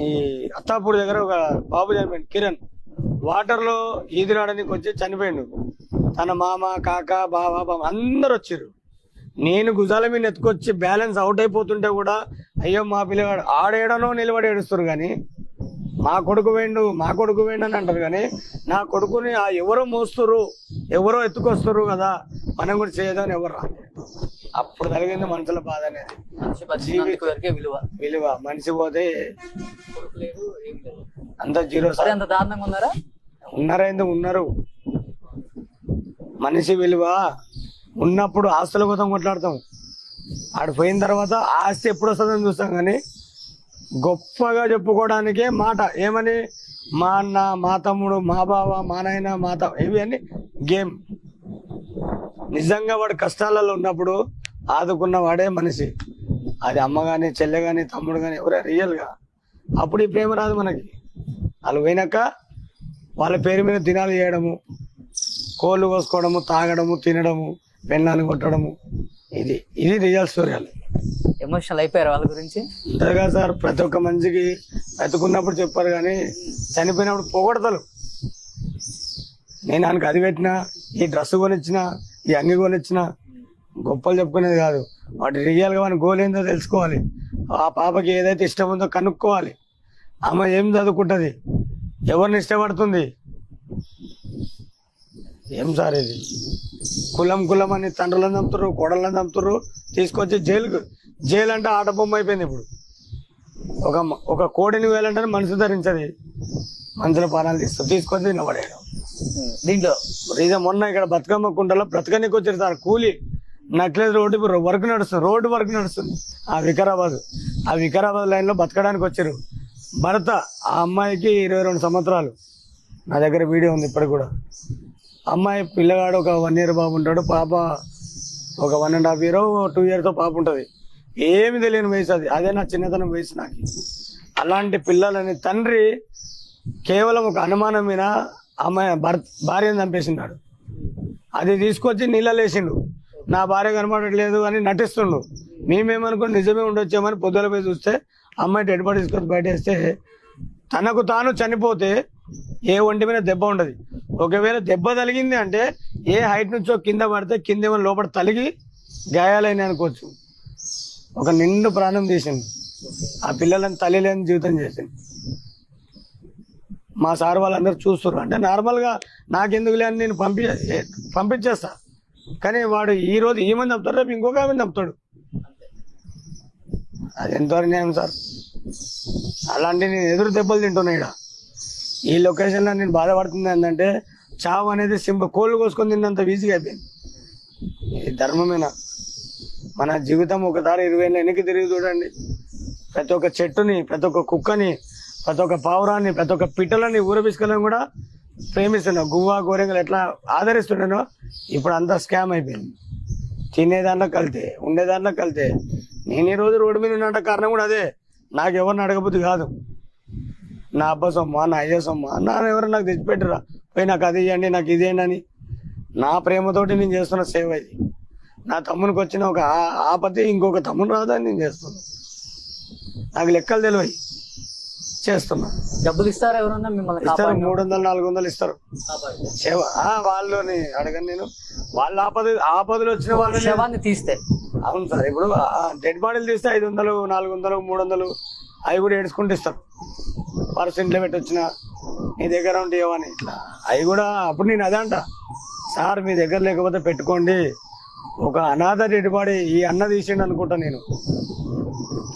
ఈ అత్తాపూర్ దగ్గర ఒక బాబు చనిపోయింది, కిరణ్. వాటర్ లో ఈదిరాడనికి వచ్చి చనిపోయిండు. తన మామ, కాక, బావ అందరు వచ్చారు. నేను గుజాల మీద ఎత్తుకొచ్చి బ్యాలెన్స్ అవుట్ అయిపోతుంటే కూడా అయ్యో మా పిల్లగాడు ఆడేడనో నిలబడి ఏడుస్తారు. కానీ మా కొడుకు వేండు అని అంటారు. కానీ నా కొడుకుని ఎవరో మోస్తురు, ఎవరో ఎత్తుకొస్తారు కదా, మనం కూడా చేయదని ఎవరు రాదు. అప్పుడు కలిగింది మనసుల బాధ అనేది. విలువ మనిషి పోతే అంత జీరో. అంత దారుణంగా ఉన్నారా? ఉన్నారు. మనిషి విలువ ఉన్నప్పుడు ఆస్తుల కోసం కొట్లాడతాం. ఆడు పోయిన తర్వాత ఆస్తి ఎప్పుడు వస్తుందని చూస్తాం. కానీ గొప్పగా చెప్పుకోవడానికే మాట ఏమని, మా అన్న, మా తమ్ముడు, మా బావ, మా నాయన, ఇవి అన్ని గేమ్. నిజంగా వాడు కష్టాలలో ఉన్నప్పుడు ఆదుకున్న వాడే మనిషి. అది అమ్మ కానీ, చెల్లె కానీ, తమ్ముడు కానీ ఎవరే రియల్గా. అప్పుడు ఈ ప్రేమ రాదు మనకి. వాళ్ళు పోయినాక వాళ్ళ పేరు మీద దినాలు చేయడము, కోళ్ళు కోసుకోవడము, తాగడము, తినడము, పెళ్ళాన్ని కొట్టడము, ఇది రియల్ స్టోరీ. వాళ్ళు ఎమోషనల్ అయిపోయారు వాళ్ళ గురించి. అంతేగా సార్, ప్రతి ఒక్క మనిషికి బతుకున్నప్పుడు చెప్పారు, కానీ చనిపోయినప్పుడు పొగడతలు. నేను ఆయనకు అది పెట్టినా, ఈ డ్రెస్ కొనిచ్చినా, ఈ అంగి కొనిచ్చినా, గొప్పలు చెప్పుకునేది కాదు. వాటి రియల్గా మన గోల్ ఏందో తెలుసుకోవాలి. ఆ పాపకి ఏదైతే ఇష్టం ఉందో కనుక్కోవాలి. ఆమె ఏం చదువుకుంటుంది, ఎవరిని ఇష్టపడుతుంది. ఏం సార్ ఇది? కులం అని తండ్రులను చంపుతారు, కోడళ్ళని చంపుతారు, తీసుకొచ్చి జైలు అంటే ఆట బొమ్మ అయిపోయింది. ఇప్పుడు ఒక కోడిని వేయాలంటే మనసు ధరించది, మనుషుల పానాలు తీసుకొచ్చి నిలబడేయడం. దీంట్లో రీజన్ మొన్న ఇక్కడ బతుకమ్మ కుంటలో బ్రతకనికి వచ్చారు సార్. కూలి నక్లెస్ రోడ్డు వర్క్ నడుస్తుంది. ఆ వికారాబాద్ లైన్ లో బతకడానికి వచ్చారు. భర్త, ఆ అమ్మాయికి 22 సంవత్సరాలు. నా దగ్గర వీడియో ఉంది ఇప్పటికి కూడా. అమ్మాయి పిల్లగాడు ఒక 1 year బాబు ఉంటాడు, పాప ఒక 1.5 year 2 years పాప ఉంటుంది. ఏమి తెలియని వయసు అది. అదే నా చిన్నతనం వయసు నాకు. అలాంటి పిల్లలని తండ్రి కేవలం ఒక అనుమానం మీద అమ్మాయి భార్యను చంపేసినాడు. అది తీసుకొచ్చి నీళ్ళలో వేసిండు. నా భార్య కనపడట్లేదు అని నటిస్తుండు. మేమేమనుకుని నిజమే ఉండొచ్చామని పొద్దుల పోయి చూస్తే అమ్మాయి డెడ్ బాడీ తీసుకొచ్చి బయట వేస్తే, తనకు తాను చనిపోతే ఏ ఒంటి మీద దెబ్బ ఉండదు. ఒకవేళ దెబ్బ తగిలింది అంటే ఏ హైట్ నుంచో కింద పడితే కింద ఏమైనా లోపల తలిగి గాయాలైన అనుకోవచ్చు. ఒక నిండు ప్రాణం తీసింది. ఆ పిల్లలను తల్లి లేని జీవితం చేసింది. మా సార్ వాళ్ళందరూ చూస్తారు. అంటే నార్మల్గా నాకెందుకు లేని నేను పంపించేస్తా. కానీ వాడు ఈ రోజు ఏమని చంపుతాడు, రేపు ఇంకొక ఆమె చంపుతాడు. అది ఎంతో అన్యాయం సార్. అలాంటి నేను ఎదురు దెబ్బలు తింటున్నా. ఇక్కడ ఈ లొకేషన్లో నేను బాధపడుతుంది ఏంటంటే, చావు అనేది కోళ్ళు కోసుకొని తిన్నంత ఈజీగా అయిపోయింది. ఇది ధర్మమేనా? మన జీవితం ఒకసారి 20 ఏళ్ళ వెనక్కి తిరిగి చూడండి. ప్రతి ఒక్క చెట్టుని, ప్రతి ఒక్క కుక్కని, ప్రతి ఒక్క పావురాన్ని, ప్రతి ఒక్క పిట్టలని, ఊరబిస్కలను కూడా ప్రేమిస్తున్నావు. గువ్వా గోరెంగలు ఎట్లా ఆదరిస్తున్నానో ఇప్పుడు అంతా స్కామ్ అయిపోయింది. తినేదాంట్లో కలితే, ఉండేదాంట్లో కలితే. నేను ఈ రోజు రోడ్డు మీద ఉన్నట్టు కారణం కూడా అదే. నాకు ఎవరిని అడగబుద్ధి కాదు. నా అబ్బా సొమ్మ, నా అయ్య సొమ్మ, ఎవరు నాకు తెచ్చిపెట్టరా, పోయి నాకు అది ఇవ్వండి, నాకు ఇదేండి అని. నా ప్రేమతోటి నేను చేస్తున్న సేవ ఇది. నా తమ్మునికి వచ్చిన ఒక ఆపత్తి ఇంకొక తమ్ముడు రాదని నేను చేస్తున్నాను. నాకు లెక్కలు తెలివై చేస్తున్నా. డబ్బులు ఇస్తారా ఎవరన్నా మిమ్మల్ని? ఇస్తారు, 300-400 ఇస్తారు సేవ. వాళ్ళని అడగను నేను. వాళ్ళ ఆపదలు వచ్చిన వాళ్ళని శవాన్ని తీస్తే. అవును సార్. ఇప్పుడు డెడ్ బాడీలు తీస్తే 500, 400, 300 అవి కూడా ఏడ్చుకుంటూ ఇస్తారు. పర్స్ ఇంట్లో పెట్టొచ్చిన నీ దగ్గర ఉంటే ఏమని ఇట్లా అవి కూడా. అప్పుడు నేను అదే అంట, సార్ మీ దగ్గర లేకపోతే పెట్టుకోండి. ఒక అనాథ డెడ్ బాడీ ఈ అన్న తీసిండు అనుకుంటా నేను.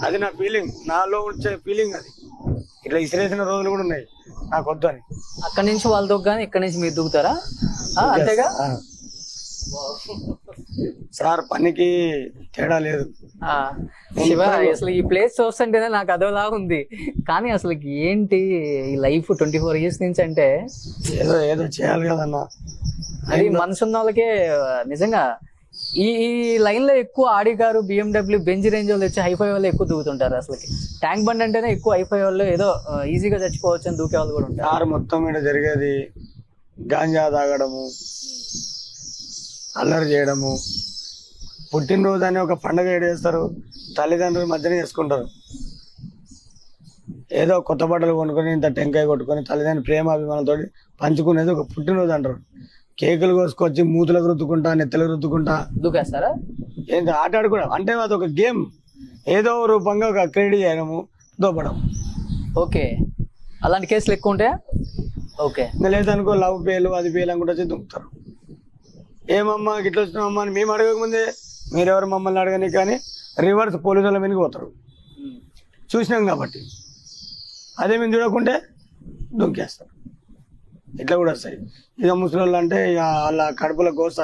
అది నా ఫీలింగ్, నాలో వచ్చే ఫీలింగ్ అది. ఇట్లా ఇసిరేసిన రోజులు కూడా ఉన్నాయి నాకు వద్దు అని. అక్కడి నుంచి వాళ్ళు దూగ్గానే ఇక్కడి నుంచి మీరు దూకుతారా? అంతేగా సార్, పనికి తేడా లేదు. శివ, అసలు ఈ ప్లేస్ చూస్తుంటేనే నాకు అదోలా ఉంది. కానీ అసలు ఏంటి ఈ లైఫ్ 24 years నుంచి అంటే ఏదో చేయాలి కదన్నా. అది మనసు ఉన్న వాళ్ళకే నిజంగా. ఈ లైన్ లో ఎక్కువ ఆడి కారు, BMW, బెంజ్ రేంజ్ వాళ్ళు వచ్చి హైఫై వాళ్ళు ఎక్కువ దూకుతుంటారు. అసలు ట్యాంక్ బండ్ అంటేనే ఎక్కువ హైఫై వాళ్ళు ఏదో ఈజీగా చచ్చిపోవచ్చు అని దూకే వాళ్ళు కూడా ఉంటారు. కారు మొత్తం మీద జరిగేది గాంజా తాగడము, అల్లరి చేయడము. పుట్టినరోజు అని ఒక పండుగ చేస్తారు, తల్లిదండ్రుల మధ్యన చేసుకుంటారు. ఏదో కొత్త బట్టలు కొనుక్కొని ఇంత టెంకాయ కొట్టుకొని తల్లిదండ్రుల ప్రేమ అభిమానంతో పంచుకునేది ఒక పుట్టినరోజు అంటారు. కేకులు కోసుకొచ్చి మూతులకు రుద్దుకుంటా, నెత్తలకు రుద్దుకుంటా దూకేస్తారా? ఏంటి ఆట ఆడుకోవడం అంటే అది ఒక గేమ్, ఏదో రూపంగా ఒక క్రెడిట్ చేయడము, దోపడం. ఓకే, అలాంటి కేసులు ఎక్కువ ఉంటాయా? ఓకే, ఇంకా లేదనుకో లవ్ పేలు అది పేలు అనుకుంటూ వచ్చి దుంకుతారు. ఏమమ్మా గిట్ల వచ్చినామమ్మా అని మేము అడగకముందే మీరెవరు మమ్మల్ని అడగని కానీ రివర్స్ పోలీసుల మీదకి పోతారు. చూసినాం కాబట్టి అదే మేము చూడకుంటే దుంకేస్తారు. ఇట్లా కూడా వస్తాయి. ఇక ముసలి అంటే ఇక వాళ్ళ కడుపుల కోస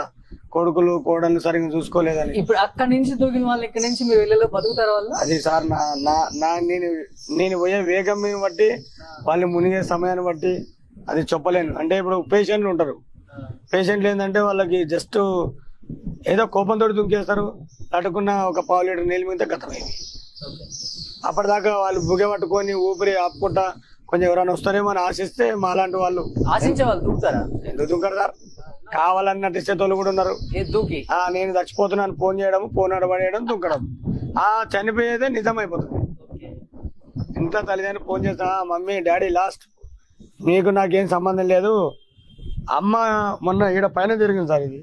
కొడుకులు కోడలు సరిగ్గా చూసుకోలేదని. ఇప్పుడు అక్కడి నుంచి దూకిన వాళ్ళు ఇక్కడ నుంచి మీరు వెళ్ళలో బతుకుతారు వాళ్ళు? అది సార్ నేను పోయే వేగం బట్టి వాళ్ళు మునిగే సమయాన్ని బట్టి అది చెప్పలేను. అంటే ఇప్పుడు పేషెంట్లు ఉంటారు, పేషెంట్లు ఏంటంటే వాళ్ళకి జస్ట్ ఏదో కోపంతో దుంకేస్తారు, తట్టుకున్న ఒక పావు లీటర్ నీళ్ళు మీద గతమైంది. అప్పటిదాకా వాళ్ళు బుగ పట్టుకొని ఊపిరి ఆపుకుంటా కొంచెం ఎవరైనా వస్తారేమో అని ఆశిస్తే మాలాంటి వాళ్ళు ఆశించే వాళ్ళు దూకుతారా? ఎందుకు దుంకరు సార్, కావాలన్న ఇచ్చేతోళ్ళు కూడా ఉన్నారు. దూకి నేను చచ్చిపోతున్నాను ఫోన్ చేయడం, ఫోన్ అడబడేయడం, దుంకడం. చనిపోయేదే నిజం అయిపోతుంది. ఇంట్లో తల్లిదండ్రులు ఫోన్ చేస్తా, మమ్మీ డాడీ లాస్ట్, మీకు నాకేం సంబంధం లేదు. అమ్మ మొన్న ఈడ పైన జరిగింది సార్, ఇది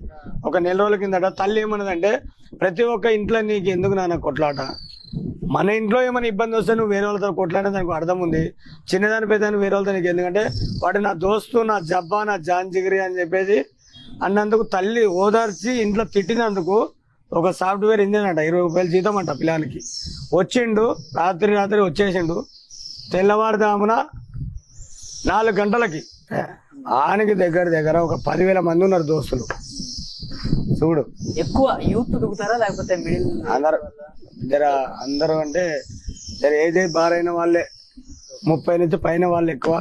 ఒక నెల రోజుల కిందట. తల్లి ఏమన్నదంటే ప్రతి ఒక్క ఇంట్లో నీకు ఎందుకు నాన్న కొట్లాట, మన ఇంట్లో ఏమైనా ఇబ్బంది వస్తే నువ్వు వేరే వాళ్ళతో కొట్లాడే దానికి అర్థం ఉంది, చిన్నదాని పెద్దని వేరే వాళ్ళతో నీకు ఎందుకంటే వాడు నా దోస్తు, నా జబ్బా, నా జాన్ జిగిరి అని చెప్పేసి అన్నందుకు తల్లి ఓదార్చి ఇంట్లో తిట్టినందుకు ఒక సాఫ్ట్వేర్ ఇంజనీర్ అంట, 20 రూపాయలు జీతం అంట పిల్లానికి. వచ్చిండు రాత్రి వచ్చేసిండు. తెల్లవారుదామున 4 గంటలకి ఆనికి దగ్గర ఒక 10,000 మంది ఉన్నారు దోస్తులు. చూడు, ఎక్కువ యూత్ దిగుతారా లేకపోతే మిడిల్? అందరూ అంటే ఏదే బారైన వాళ్ళే, 30 నుంచి పైన వాళ్ళు ఎక్కువ.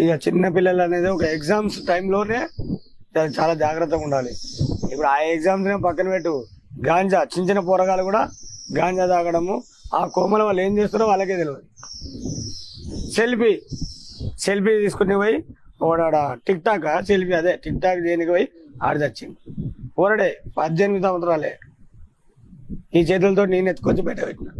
ఇక చిన్న పిల్లలు అనేది ఒక ఎగ్జామ్స్ టైంలోనే చాలా జాగ్రత్తగా ఉండాలి. ఇప్పుడు ఆ ఎగ్జామ్స్ పక్కన పెట్టు, గాంజా చిన్న పోరగాలు కూడా గాంజా తాగడము, ఆ కోమల వాళ్ళు ఏం చేస్తారో వాళ్ళకే తెలియదు. సెల్ఫీ తీసుకుని పోయి ఓడాడ టిక్ టాక్ సెల్ఫీ, అదే టిక్ టాక్ దేనికి పోయి ఆడి తెచ్చింది. పోరడే 18 సంవత్సరాలే, ఈ చేతులతో నేను ఎత్తుకొచ్చి పెట్టబెట్టిన.